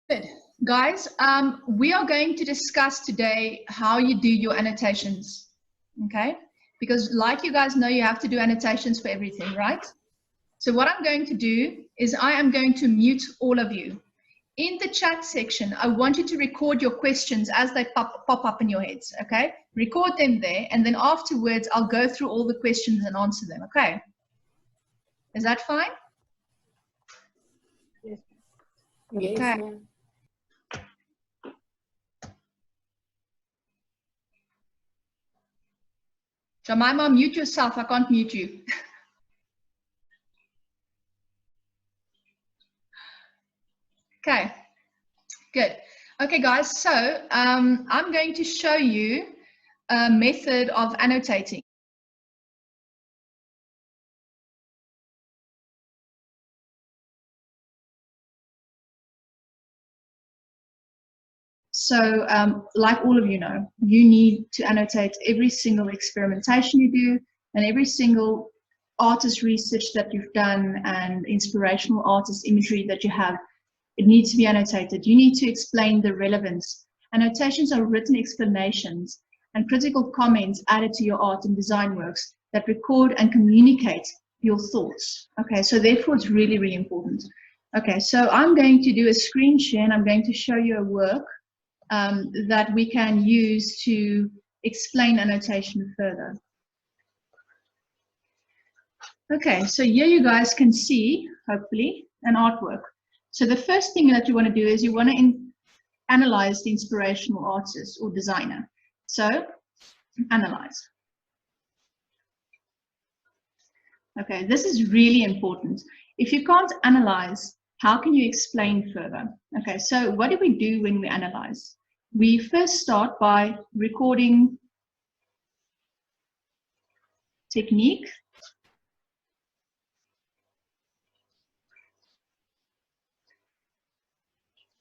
Good. Guys, we are going to discuss today how you do your annotations, okay? Because like you guys know, you have to do annotations for everything, right? So what I'm going to do is I am going to mute all of you. In the chat section, I want you to record your questions as they pop up in your heads, okay? Record them there, and then afterwards, I'll go through all the questions and answer them, okay? Is that fine? Yes. Yes, okay. Ma'am. Jemima, mute yourself. I can't mute you. Okay, good. Okay, guys, so I'm going to show you a method of annotating. So like all of you know, you need to annotate every single experimentation you do and every single artist research that you've done and inspirational artist imagery that you have. It needs to be annotated. You need to explain the relevance. Annotations are written explanations and critical comments added to your art and design works that record and communicate your thoughts. Okay, so therefore it's really, really important. Okay, so I'm going to do a screen share and I'm going to show you a work that we can use to explain annotation further. Okay, so here you guys can see, hopefully, an artwork. So the first thing that you want to do is you want to analyze the inspirational artist or designer. So, analyze. Okay, this is really important. If you can't analyze, how can you explain further? Okay, so what do we do when we analyze? We first start by recording technique,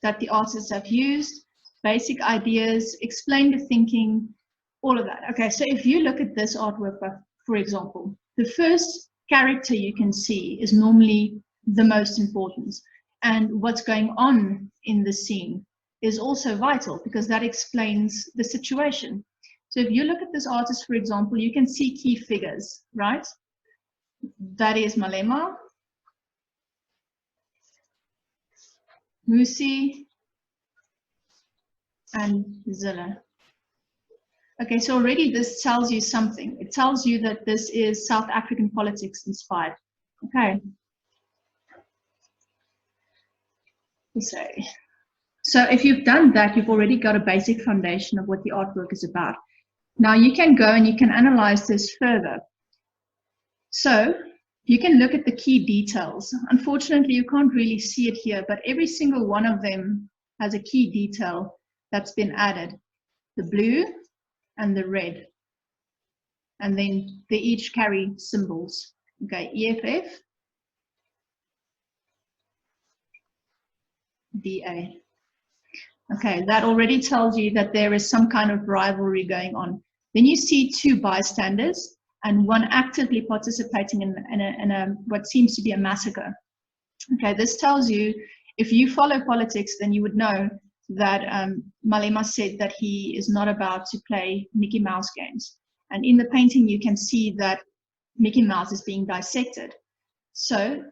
that the artists have used, basic ideas, explain the thinking, all of that. Okay, so if you look at this artwork, for example, the first character you can see is normally the most important. And what's going on in the scene is also vital because that explains the situation. So if you look at this artist, for example, you can see key figures, right? That is Malema, Musi, and Zilla. Okay, so already this tells you something. It tells you that this is South African politics inspired. Okay. So if you've done that, you've already got a basic foundation of what the artwork is about. Now you can go and you can analyze this further. So you can look at the key details. Unfortunately, you can't really see it here, but every single one of them has a key detail that's been added. The blue and the red. And then they each carry symbols. Okay, EFF, DA. Okay, that already tells you that there is some kind of rivalry going on. Then you see two bystanders and one actively participating in a what seems to be a massacre. Okay, this tells you, if you follow politics, then you would know that Malema said that he is not about to play Mickey Mouse games. And in the painting, you can see that Mickey Mouse is being dissected. So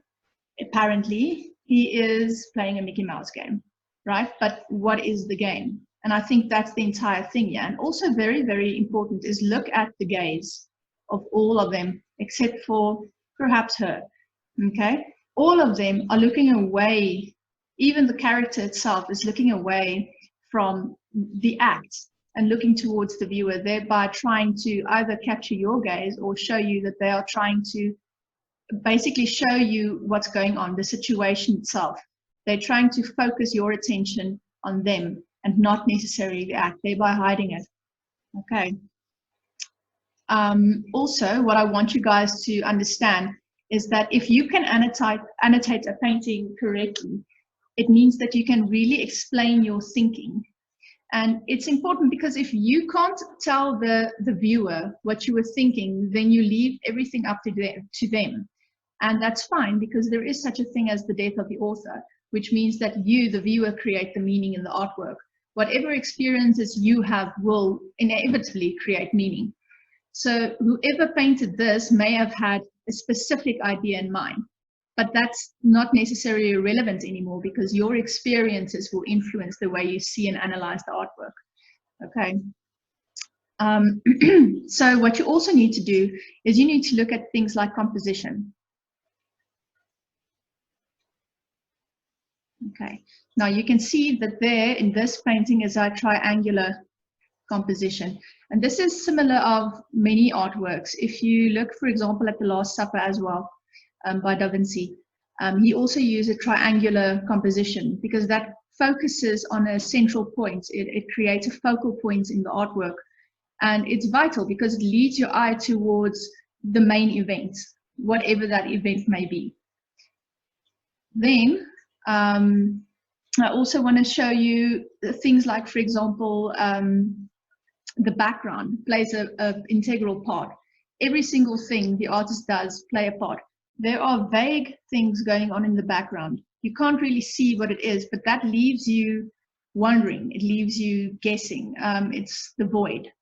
apparently, he is playing a Mickey Mouse game, right? But what is the game? And I think that's the entire thing, yeah. And also very, very important is look at the gaze of all of them, except for perhaps her, okay? All of them are looking away. Even the character itself is looking away from the act and looking towards the viewer, thereby trying to either capture your gaze or show you that they are trying to basically show you what's going on, the situation itself. They're trying to focus your attention on them and not necessarily the act, thereby hiding it. Okay. Also, what I want you guys to understand is that if you can annotate a painting correctly, it means that you can really explain your thinking. And it's important because if you can't tell the viewer what you were thinking, then you leave everything up to them. And that's fine, because there is such a thing as the death of the author, which means that you, the viewer, create the meaning in the artwork. Whatever experiences you have will inevitably create meaning. So whoever painted this may have had a specific idea in mind, but that's not necessarily relevant anymore, because your experiences will influence the way you see and analyze the artwork. Okay. So what you also need to do is you need to look at things like composition. Okay, now you can see that there in this painting is a triangular composition. And this is similar of many artworks. If you look, for example, at the Last Supper as well, by Da Vinci, he also used a triangular composition because that focuses on a central point. It creates a focal point in the artwork. And it's vital because it leads your eye towards the main event, whatever that event may be. Then, I also want to show you things like, for example, the background plays an integral part. Every single thing the artist does play a part. There are vague things going on in the background. You can't really see what it is, but that leaves you wondering. It leaves you guessing. It's the void.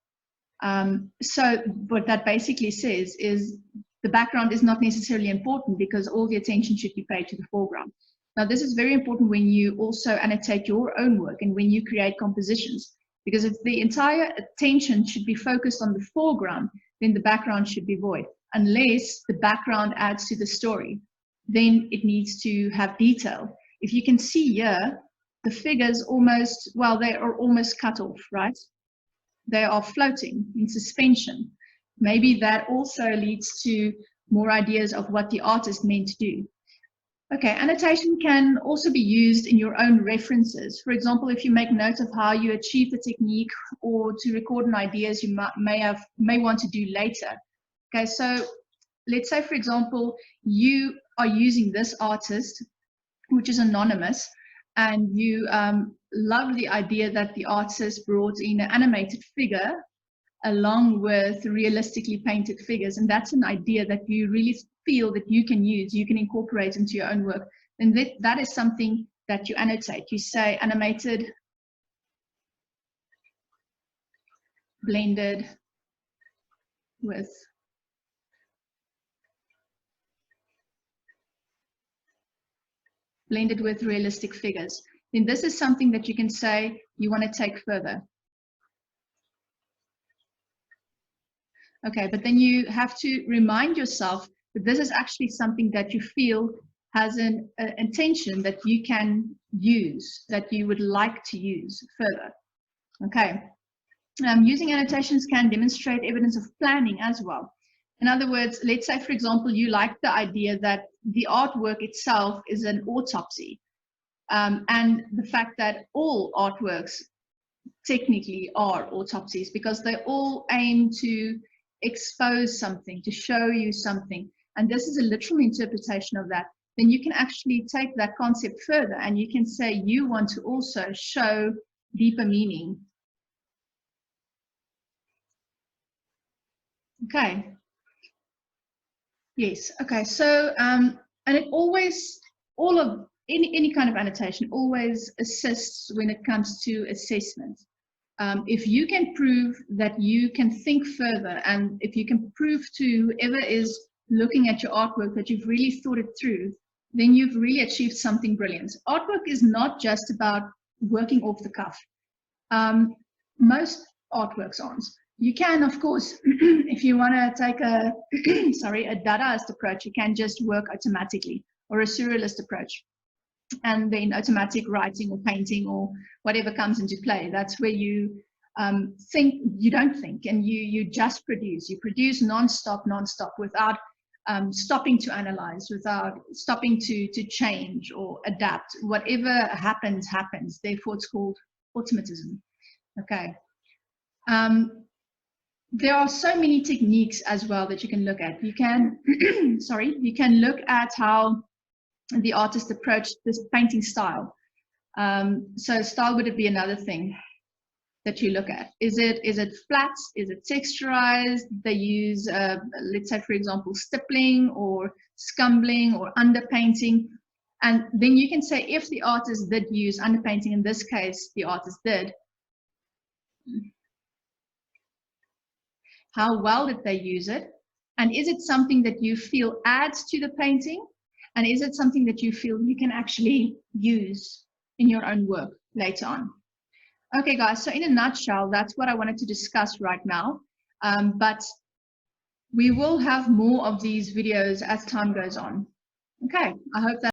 So what that basically says is the background is not necessarily important because all the attention should be paid to the foreground. Now, this is very important when you also annotate your own work and when you create compositions, because if the entire attention should be focused on the foreground, then the background should be void. Unless the background adds to the story, then it needs to have detail. If you can see here, the figures almost, well, they are almost cut off, right? They are floating in suspension. Maybe that also leads to more ideas of what the artist meant to do. Okay, annotation can also be used in your own references. For example, if you make note of how you achieve the technique or to record an ideas you may want to do later. Okay, so let's say, for example, you are using this artist, which is anonymous, and you love the idea that the artist brought in an animated figure along with realistically painted figures, and that's an idea that you really feel that you can use, you can incorporate into your own work, then that is something that you annotate. You say animated, blended with realistic figures. Then this is something that you can say you want to take further. Okay, but then you have to remind yourself that this is actually something that you feel has an intention that you can use, that you would like to use further. Okay, using annotations can demonstrate evidence of planning as well. In other words, let's say, for example, you like the idea that the artwork itself is an autopsy, and the fact that all artworks technically are autopsies because they all aim to expose something, to show you something, and this is a literal interpretation of that, then you can actually take that concept further and you can say you want to also show deeper meaning. Okay. Yes. Okay. So, and it always, any kind of annotation always assists when it comes to assessment. If you can prove that you can think further, and if you can prove to whoever is looking at your artwork that you've really thought it through, then you've really achieved something brilliant. Artwork is not just about working off the cuff. Most artworks aren't. You can, of course, if you want to take a Dadaist approach, you can just work automatically, or a surrealist approach. And then automatic writing or painting or whatever comes into play. That's where you think, you don't think, and you just produce. You produce non-stop, without stopping to analyze, without stopping to change or adapt. Whatever happens, happens. Therefore, it's called automatism. Okay. There are so many techniques as well that you can look at. You can, you can look at how the artist approached this painting style. So style would be another thing that you look at? Is it flat? Is it texturized? They use, let's say, for example, stippling or scumbling or underpainting. And then you can say if the artist did use underpainting, in this case, the artist did, how well did they use it? And is it something that you feel adds to the painting? And is it something that you feel you can actually use in your own work later on? Okay, guys, so in a nutshell, that's what I wanted to discuss right now. But we will have more of these videos as time goes on. Okay, I hope that